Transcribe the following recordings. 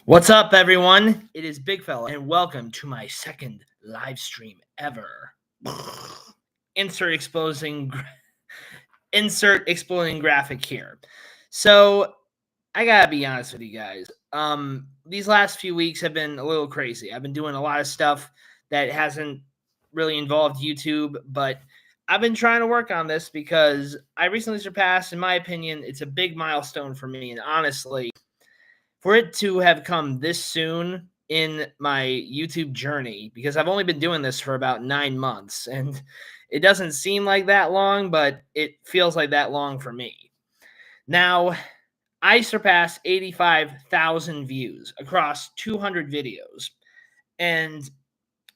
What's up, everyone? It is Big Fella, and welcome to my second live stream ever. Insert exploding graphic here. So I gotta be honest with you guys. These last few weeks have been a little crazy. I've been doing a lot of stuff that hasn't really involved YouTube, but I've been trying to work on this because I recently surpassed, in my opinion, it's a big milestone for me, and honestly, for it to have come this soon in my YouTube journey, because I've only been doing this for about 9 months, and it doesn't seem like that long, but it feels like that long for me. Now, I surpassed 85,000 views across 200 videos. And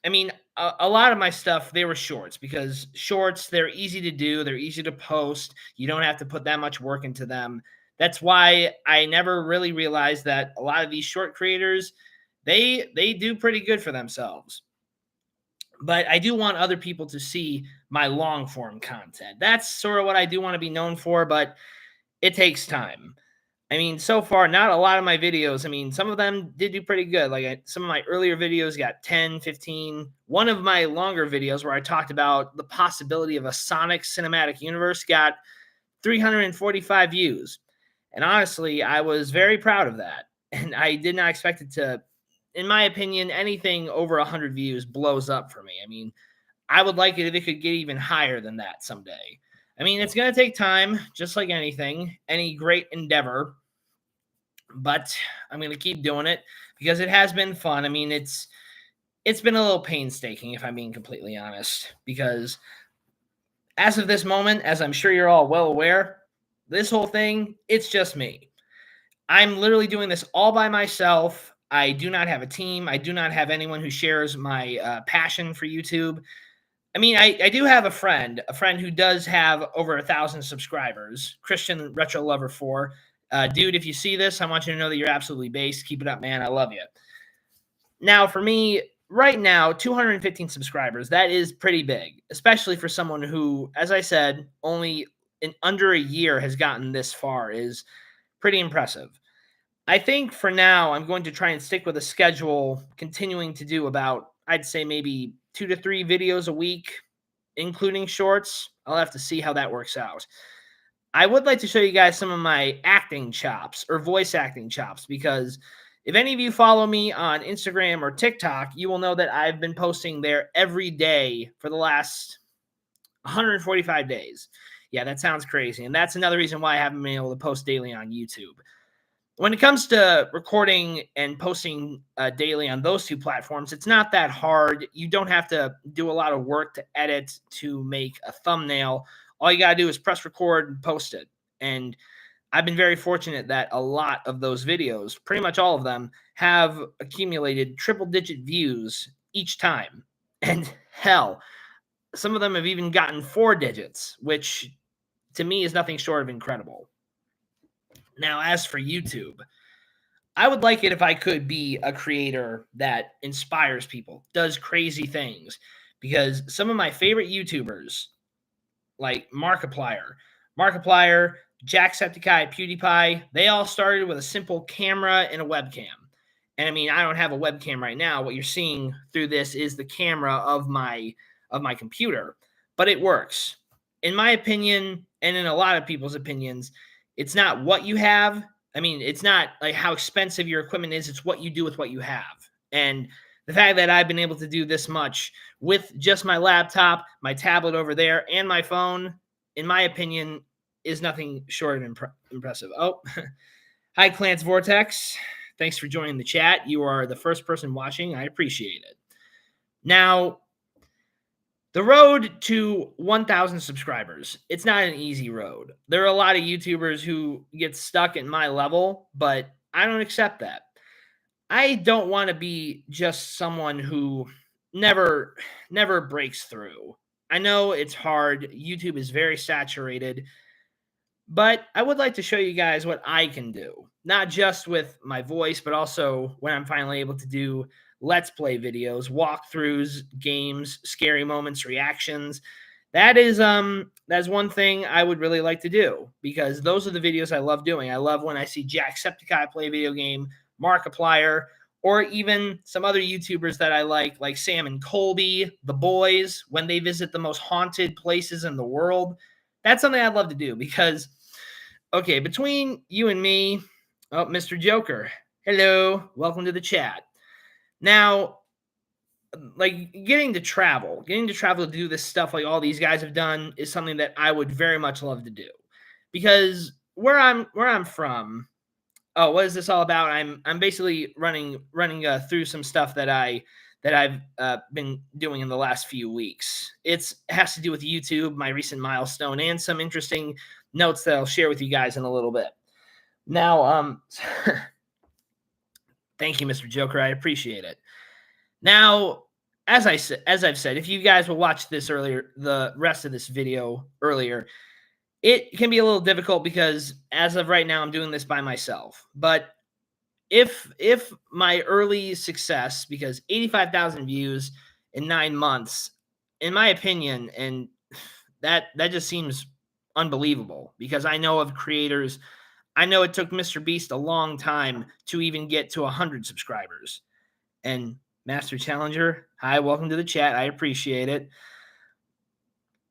I mean, a lot of my stuff, they were shorts, because shorts, they're easy to do. They're easy to post. You don't have to put that much work into them. That's why I never really realized that a lot of these short creators, they do pretty good for themselves. But I do want other people to see my long form content. That's sort of what I do want to be known for, but it takes time. I mean, so far, not a lot of my videos. I mean, some of them did do pretty good. Like some of my earlier videos got 10, 15. One of my longer videos where I talked about the possibility of a Sonic cinematic universe got 345 views. And honestly, I was very proud of that. And I did not expect it to, in my opinion, anything over 100 views blows up for me. I mean, I would like it if it could get even higher than that someday. I mean, it's going to take time, just like anything, any great endeavor. But I'm going to keep doing it because it has been fun. I mean, it's been a little painstaking, if I'm being completely honest, because as of this moment, as I'm sure you're all well aware, this whole thing, it's just me. I'm literally doing this all by myself. I do not have a team. I do not have anyone who shares my passion for YouTube. I mean, I do have a friend who does have over 1,000 subscribers, Christian Retro Lover 4. Dude, if you see this, I want you to know that you're absolutely based. Keep it up, man. I love you. Now, for me, right now, 215 subscribers, that is pretty big, especially for someone who, as I said, only in under a year has gotten this far, is pretty impressive. I think for now, I'm going to try and stick with a schedule, continuing to do about, I'd say maybe 2 to 3 videos a week, including shorts. I'll have to see how that works out. I would like to show you guys some of my acting chops or voice acting chops, because if any of you follow me on Instagram or TikTok, you will know that I've been posting there every day for the last 145 days. Yeah, that sounds crazy. And that's another reason why I haven't been able to post daily on YouTube. When it comes to recording and posting daily on those two platforms, it's not that hard. You don't have to do a lot of work to edit, to make a thumbnail. All you got to do is press record and post it. And I've been very fortunate that a lot of those videos, pretty much all of them, have accumulated triple-digit views each time. And hell, some of them have even gotten 4 digits, which to me is nothing short of incredible. Now, as for YouTube, I would like it if I could be a creator that inspires people, does crazy things, because some of my favorite YouTubers, like Markiplier, Jacksepticeye, PewDiePie, they all started with a simple camera and a webcam. And I mean, I don't have a webcam right now. What you're seeing through this is the camera of my computer, but it works. In my opinion, and in a lot of people's opinions, it's not what you have. I mean, it's not like how expensive your equipment is. It's what you do with what you have. And the fact that I've been able to do this much with just my laptop, my tablet over there, and my phone, in my opinion, is nothing short of impressive. Oh, hi, Clans Vortex. Thanks for joining the chat. You are the first person watching. I appreciate it. Now, the road to 1,000 subscribers, it's not an easy road. There are a lot of YouTubers who get stuck at my level, but I don't accept that. I don't want to be just someone who never breaks through. I know it's hard. YouTube is very saturated, but I would like to show you guys what I can do, not just with my voice, but also when I'm finally able to do Let's Play videos, walkthroughs, games, scary moments, reactions. That's one thing I would really like to do, because those are the videos I love doing. I love when I see Jacksepticeye play a video game, Markiplier, or even some other YouTubers that I like Sam and Colby, the boys, when they visit the most haunted places in the world. That's something I'd love to do because, okay, between you and me, oh, Mr. Joker, hello, welcome to the chat. Now, like getting to travel to do this stuff like all these guys have done is something that I would very much love to do because where I'm from. Oh, what is this all about? I'm basically running through some stuff that I've been doing in the last few weeks. It has to do with YouTube, my recent milestone, and some interesting notes that I'll share with you guys in a little bit. Now, thank you, Mr. Joker. I appreciate it. Now, as I've said, if you guys will watch this earlier, the rest of this video earlier, it can be a little difficult because as of right now, I'm doing this by myself. But if my early success, because 85,000 views in 9 months, in my opinion, and that just seems unbelievable because I know of creators. I know it took MrBeast a long time to even get to 100 subscribers. And Master Challenger, hi, welcome to the chat. I appreciate it.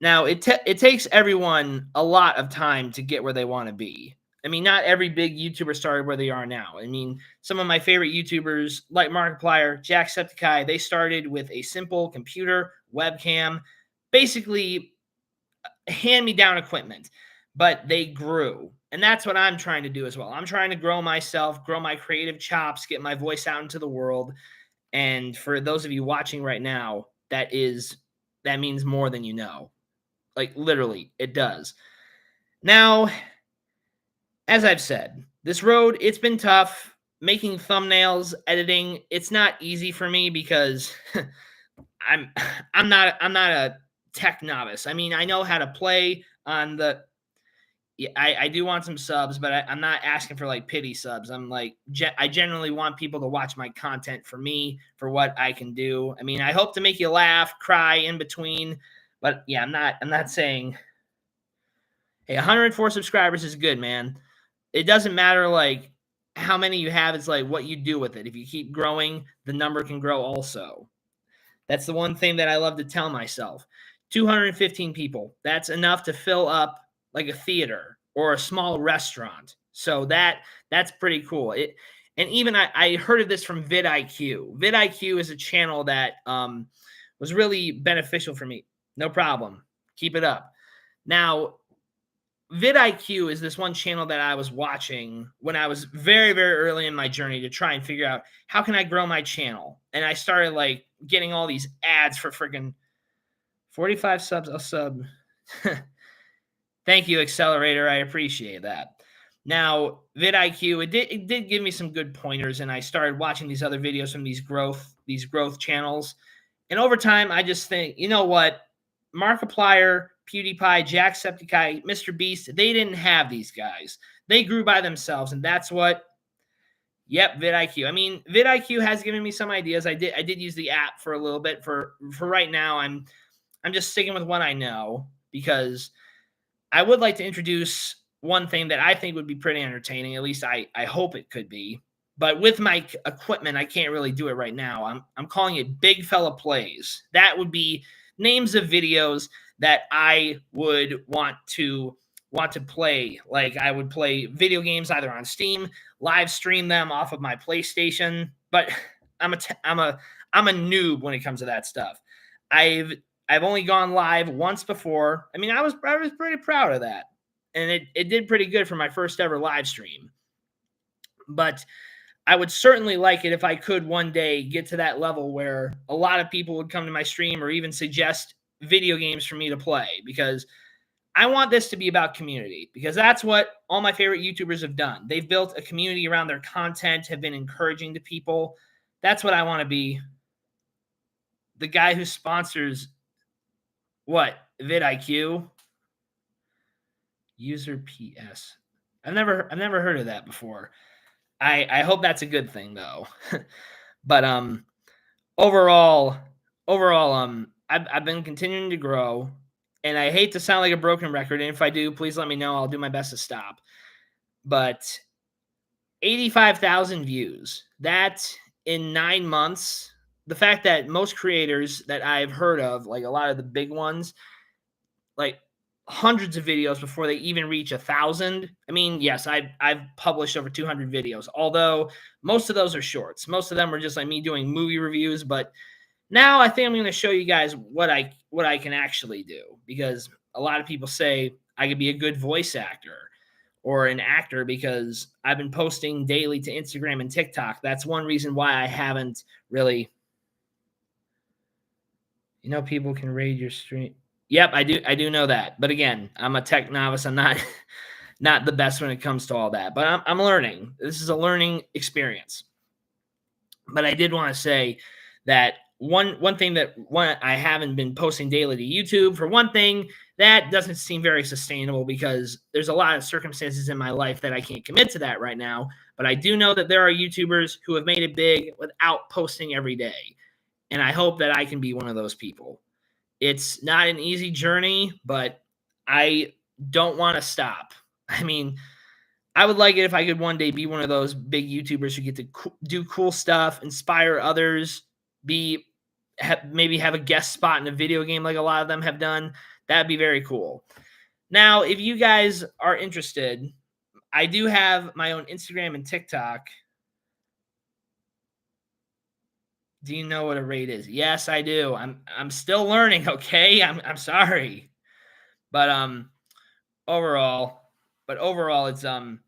Now, it takes everyone a lot of time to get where they want to be. I mean, not every big YouTuber started where they are now. I mean, some of my favorite YouTubers, like Markiplier, Jacksepticeye, they started with a simple computer, webcam, basically hand-me-down equipment, but they grew. And that's what I'm trying to do as well. I'm trying to grow myself, grow my creative chops, get my voice out into the world. And for those of you watching right now, that means more than you know. Like literally, it does. Now, as I've said, this road, it's been tough. Making thumbnails, editing, it's not easy for me because I'm not a tech novice. I mean, I know how to play on the. Yeah, I do want some subs, but I'm not asking for like pity subs. I'm like, I generally want people to watch my content for me, for what I can do. I mean, I hope to make you laugh, cry in between, but yeah, I'm not saying, hey, 104 subscribers is good, man. It doesn't matter like how many you have. It's like what you do with it. If you keep growing, the number can grow also. That's the one thing that I love to tell myself. 215 people. That's enough to fill up like a theater or a small restaurant. So that's pretty cool. And even I heard of this from vidIQ. vidIQ is a channel that was really beneficial for me. No problem. Keep it up. Now, vidIQ is this one channel that I was watching when I was very, very early in my journey to try and figure out how can I grow my channel. And I started like getting all these ads for freaking 45 subs a sub. Thank you, Accelerator. I appreciate that. Now, vidIQ, it did give me some good pointers, and I started watching these other videos from these growth channels. And over time, I just think, you know what? Markiplier, PewDiePie, Jacksepticeye, MrBeast, they didn't have these guys. They grew by themselves, and that's what. Yep, vidIQ. I mean, vidIQ has given me some ideas. I did use the app for a little bit. For right now, I'm just sticking with what I know because I would like to introduce one thing that I think would be pretty entertaining. At least I hope it could be. But with my equipment, I can't really do it right now. I'm calling it Big Fella Plays. That would be names of videos that I would want to play. Like I would play video games either on Steam, live stream them off of my PlayStation. But I'm a noob when it comes to that stuff. I've only gone live once before. I mean, I was pretty proud of that. And it did pretty good for my first ever live stream. But I would certainly like it if I could one day get to that level where a lot of people would come to my stream or even suggest video games for me to play, because I want this to be about community, because that's what all my favorite YouTubers have done. They've built a community around their content, have been encouraging to people. That's what I want to be. The guy who sponsors what? vidIQ? User PS. I've never heard of that before. I hope that's a good thing though. But overall, I've been continuing to grow, and I hate to sound like a broken record. And if I do, please let me know. I'll do my best to stop. But 85,000 views. That in 9 months, the fact that most creators that I've heard of, like a lot of the big ones, like hundreds of videos before they even reach 1,000. I mean, yes, I've published over 200 videos, although most of those are shorts. Most of them are just like me doing movie reviews, but now I think I'm going to show you guys what I can actually do, because a lot of people say I could be a good voice actor or an actor because I've been posting daily to Instagram and TikTok. That's one reason why I haven't really, people can raid your stream. Yep, I do know that. But again, I'm a tech novice. I'm not not the best when it comes to all that. But I'm learning. This is a learning experience. But I did want to say that one thing that I haven't been posting daily to YouTube. For one thing, that doesn't seem very sustainable because there's a lot of circumstances in my life that I can't commit to that right now. But I do know that there are YouTubers who have made it big without posting every day. And I hope that I can be one of those people. It's not an easy journey, but I don't want to stop. I mean, I would like it if I could one day be one of those big YouTubers who get to do cool stuff, inspire others, maybe have a guest spot in a video game like a lot of them have done. That'd be very cool. Now, if you guys are interested, I do have my own Instagram and TikTok. Do you know what a raid is? Yes, I do. I'm still learning, okay? I'm sorry. But overall, it's like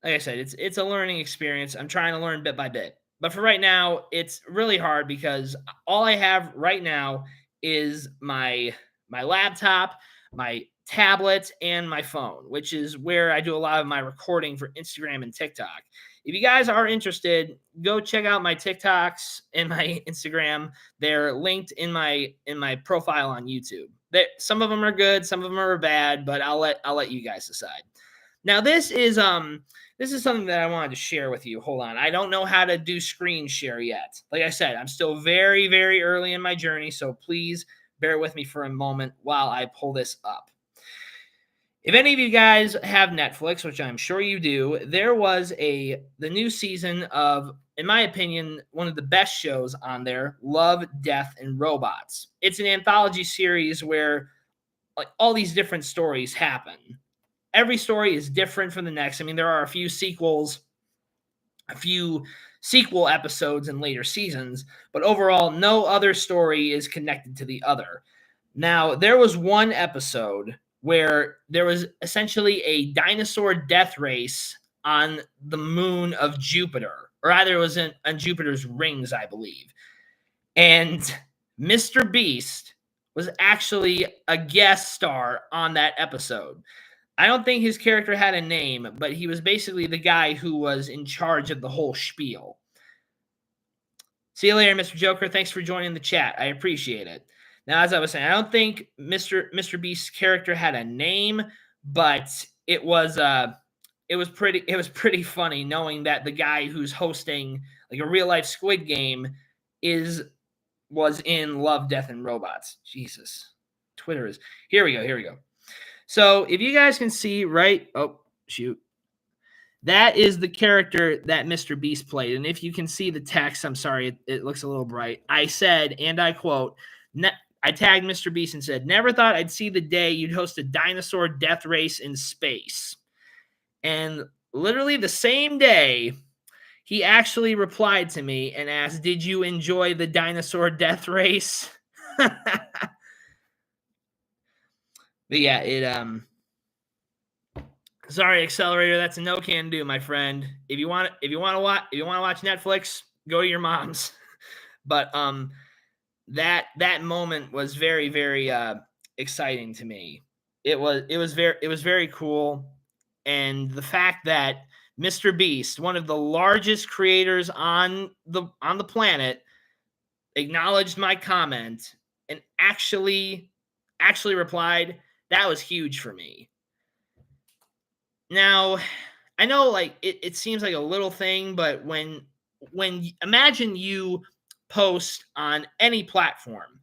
I said, it's a learning experience. I'm trying to learn bit by bit. But for right now, it's really hard because all I have right now is my laptop, my tablet, and my phone, which is where I do a lot of my recording for Instagram and TikTok. If you guys are interested, go check out my TikToks and my Instagram. They're linked in my profile on YouTube. Some of them are good, some of them are bad, but I'll let you guys decide. Now this is something that I wanted to share with you. Hold on. I don't know how to do screen share yet. Like I said, I'm still very, very early in my journey, so please bear with me for a moment while I pull this up. If any of you guys have Netflix, which I'm sure you do, there was the new season of, in my opinion, one of the best shows on there, Love, Death, and Robots. It's an anthology series where like all these different stories happen. Every story is different from the next. I mean, there are a few sequel episodes in later seasons, but overall, no other story is connected to the other. Now, there was one episode where there was essentially a dinosaur death race on the moon of Jupiter, or either it was on Jupiter's rings, I believe. And MrBeast was actually a guest star on that episode. I don't think his character had a name, but he was basically the guy who was in charge of the whole spiel. See you later, Mr. Joker. Thanks for joining the chat. I appreciate it. Now, as I was saying, I don't think MrBeast's character had a name, but it was pretty funny knowing that the guy who's hosting like a real life Squid Game was in Love, Death, and Robots. Jesus, Twitter is here. We go. So if you guys can see right, oh shoot, that is the character that MrBeast played. And if you can see the text, I'm sorry, it looks a little bright. I said, and I quote, I tagged MrBeast and said, "Never thought I'd see the day you'd host a dinosaur death race in space." And literally the same day, he actually replied to me and asked, "Did you enjoy the dinosaur death race?" But yeah, sorry, Accelerator, that's a no can do, my friend. If you want to watch Netflix, go to your mom's. But that moment was very, very exciting to me. It was very cool, and the fact that MrBeast, one of the largest creators on the planet, acknowledged my comment and actually replied, that was huge for me. Now, I know like it seems like a little thing, but when imagine you post on any platform.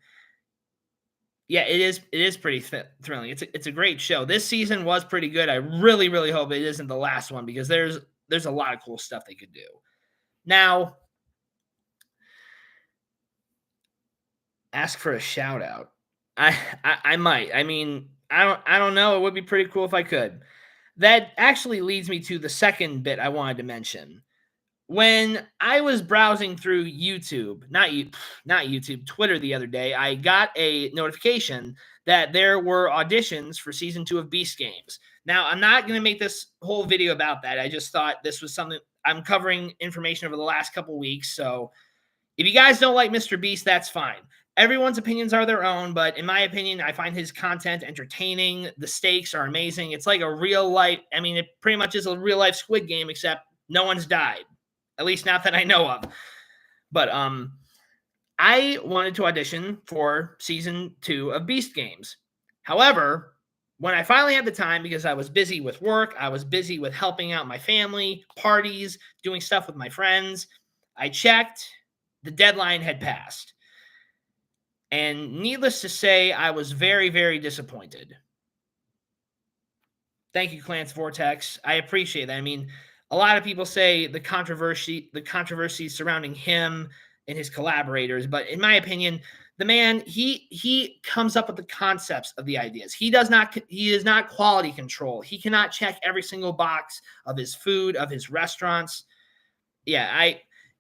Yeah, it is pretty thrilling. It's a great show. This season was pretty good. I really, really hope it isn't the last one because there's there's a lot of cool stuff they could do. Now, ask for a shout out. I might. I mean, I don't know. It would be pretty cool if I could. That actually leads me to the second bit I wanted to mention. When I was browsing through not YouTube, Twitter the other day, I got a notification that there were auditions for season 2 of Beast Games. Now, I'm not going to make this whole video about that. I just thought this was something I'm covering information over the last couple weeks. So if you guys don't like MrBeast, that's fine. Everyone's opinions are their own, but in my opinion, I find his content entertaining. The stakes are amazing. It's like a real life, I mean, it pretty much is a real life Squid Game, except no one's died. At least not that I know of. But I wanted to audition for season 2 of Beast Games. However, when I finally had the time, because I was busy with work, I was busy with helping out my family, parties, doing stuff with my friends, I checked, the deadline had passed. And needless to say, I was very, very disappointed. Thank you, Clarence Vortex. I appreciate that. I mean, a lot of people say the controversy surrounding him and his collaborators, but in my opinion, the man, he comes up with the concepts of the ideas. He is not quality control. He cannot check every single box of his food, of his restaurants. Yeah,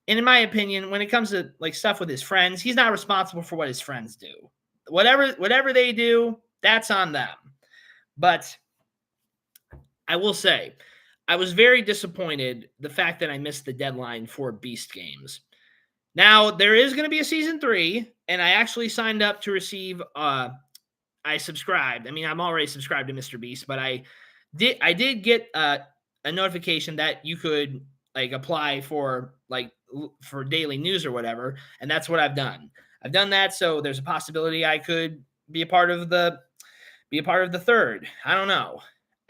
and in my opinion, when it comes to like stuff with his friends, he's not responsible for what his friends do. Whatever they do, that's on them. But I will say, I was very disappointed the fact that I missed the deadline for Beast Games. Now, there is going to be a season 3, and I actually signed up to receive I subscribed. I mean, I'm already subscribed to MrBeast, but I did get a notification that you could like apply for daily news or whatever, and that's what I've done. I've done that, so there's a possibility I could be a part of the third. I don't know.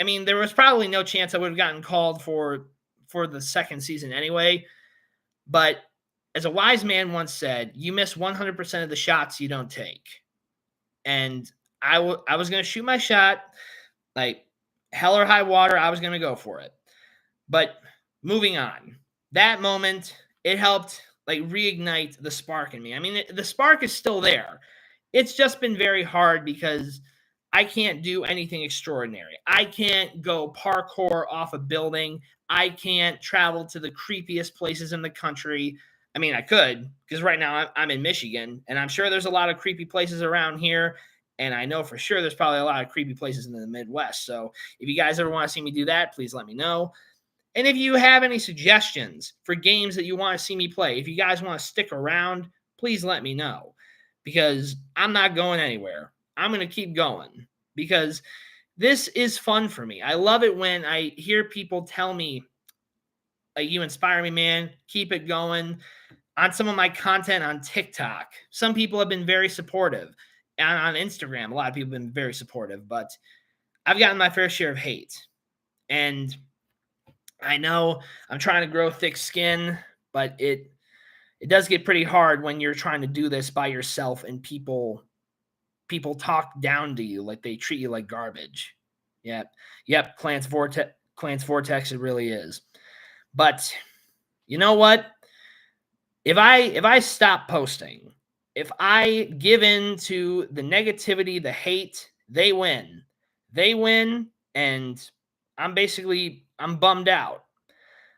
I mean, there was probably no chance I would have gotten called for the second season anyway. But as a wise man once said, you miss 100% of the shots you don't take. And I was going to shoot my shot, like hell or high water. I was going to go for it. But moving on, that moment, it helped like reignite the spark in me. I mean, the spark is still there. It's just been very hard because I can't do anything extraordinary. I can't go parkour off a building. I can't travel to the creepiest places in the country. I mean, I could, because right now I'm in Michigan, and I'm sure there's a lot of creepy places around here, and I know for sure there's probably a lot of creepy places in the Midwest. So if you guys ever want to see me do that, please let me know. And if you have any suggestions for games that you want to see me play, if you guys want to stick around, please let me know, because I'm not going anywhere. I'm going to keep going because this is fun for me. I love it when I hear people tell me, like, you inspire me, man. Keep it going. On some of my content on TikTok, some people have been very supportive. And on Instagram, a lot of people have been very supportive. But I've gotten my fair share of hate. And I know I'm trying to grow thick skin, but it does get pretty hard when you're trying to do this by yourself and people talk down to you, like they treat you like garbage. Yep, Clarence Vortex, it really is. But you know what? If I stop posting, if I give in to the negativity, the hate, they win. They win, and I'm bummed out.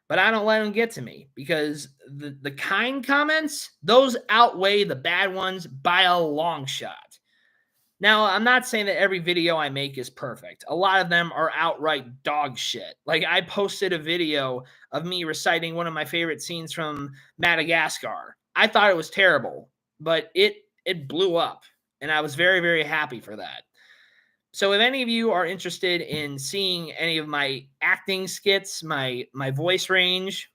But I don't let them get to me, because the kind comments, those outweigh the bad ones by a long shot. Now, I'm not saying that every video I make is perfect. A lot of them are outright dog shit. Like, I posted a video of me reciting one of my favorite scenes from Madagascar. I thought it was terrible, but it blew up, and I was very, very happy for that. So if any of you are interested in seeing any of my acting skits, my voice range,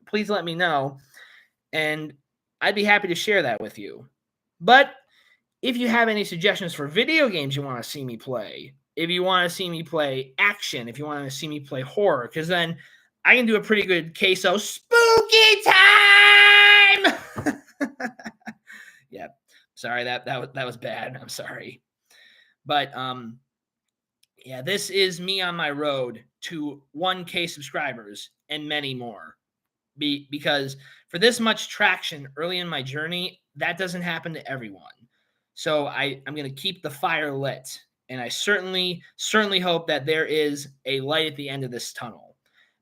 please let me know, and I'd be happy to share that with you. But if you have any suggestions for video games you want to see me play, if you want to see me play action, if you want to see me play horror, because then I can do a pretty good case of spooky time. Yeah, sorry, that was bad. I'm sorry. But yeah, this is me on my road to 1K subscribers. and many more. Because for this much traction early in my journey, that doesn't happen to everyone. So I'm going to keep the fire lit. And I certainly hope that there is a light at the end of this tunnel,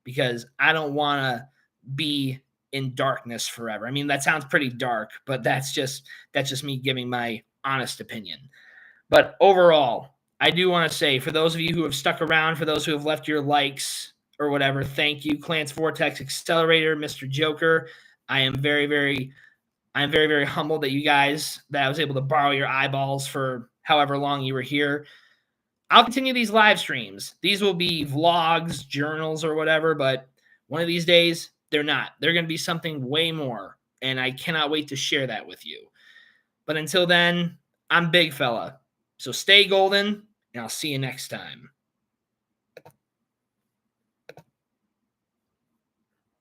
because I don't want to be in darkness forever. I mean, that sounds pretty dark, but that's just me giving my honest opinion. But overall, I do want to say, for those of you who have stuck around, for those who have left your likes or whatever, thank you. Clance Vortex Accelerator, Mr. Joker. I am very, very humbled that I was able to borrow your eyeballs for however long you were here. I'll continue these live streams. These will be vlogs, journals, or whatever, but one of these days, they're not. They're going to be something way more, and I cannot wait to share that with you. But until then, I'm Big Fella. So stay golden, and I'll see you next time.